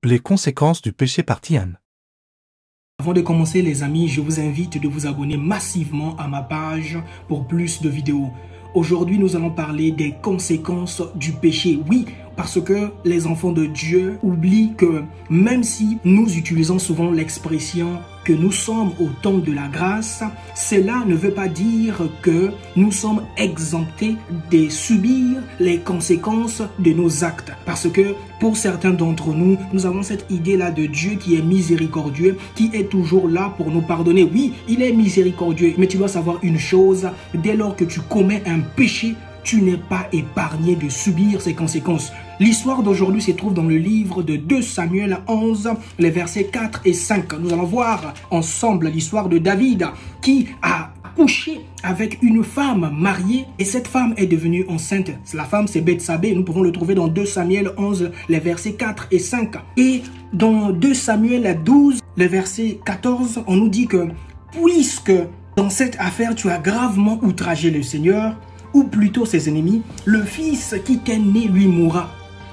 Les conséquences du péché partie 1. Avant de commencer les amis, je vous invite de vous abonner massivement à ma page pour plus de vidéos. Aujourd'hui, nous allons parler des conséquences du péché. Oui, parce que les enfants de Dieu oublient que même si nous utilisons souvent l'expression que nous sommes au temps de la grâce, cela ne veut pas dire que nous sommes exemptés de subir les conséquences de nos actes. Parce que pour certains d'entre nous, nous avons cette idée-là de Dieu qui est miséricordieux, qui est toujours là pour nous pardonner. Oui, il est miséricordieux, mais tu dois savoir une chose, dès lors que tu commets un péché, tu n'es pas épargné de subir ses conséquences. L'histoire d'aujourd'hui se trouve dans le livre de 2 Samuel 11, les versets 4 et 5. Nous allons voir ensemble l'histoire de David qui a couché avec une femme mariée et cette femme est devenue enceinte. La femme c'est Bethsabée. Nous pouvons le trouver dans 2 Samuel 11, les versets 4 et 5. Et dans 2 Samuel 12, le verset 14, on nous dit que puisque dans cette affaire tu as gravement outragé le Seigneur, ou plutôt ses ennemis, le fils qui t'est né lui mourra.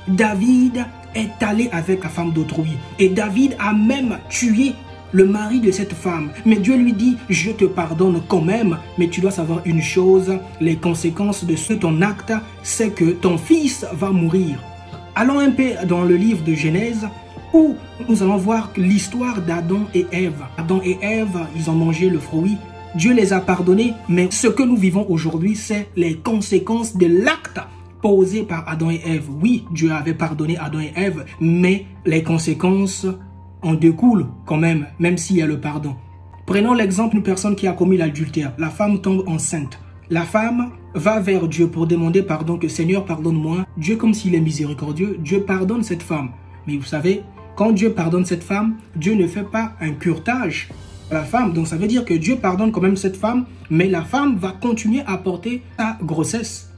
David est allé avec la femme d'autrui et David a même tué le mari de cette femme. Mais Dieu lui dit, je te pardonne quand même, mais tu dois savoir une chose, les conséquences de ton acte, c'est que ton fils va mourir. Allons un peu dans le livre de Genèse, où nous allons voir l'histoire d'Adam et Ève. Adam et Ève, ils ont mangé le fruit. Dieu les a pardonnés, mais ce que nous vivons aujourd'hui, c'est les conséquences de l'acte posé par Adam et Ève. Oui, Dieu avait pardonné Adam et Ève, mais les conséquences en découlent quand même s'il y a le pardon. Prenons l'exemple d'une personne qui a commis l'adultère. La femme tombe enceinte. La femme va vers Dieu pour demander pardon, que Seigneur pardonne-moi. Dieu, comme s'il est miséricordieux, Dieu pardonne cette femme. Mais vous savez, quand Dieu pardonne cette femme, Dieu ne fait pas un curetage la femme. Donc ça veut dire que Dieu pardonne quand même cette femme, mais la femme va continuer à porter sa grossesse.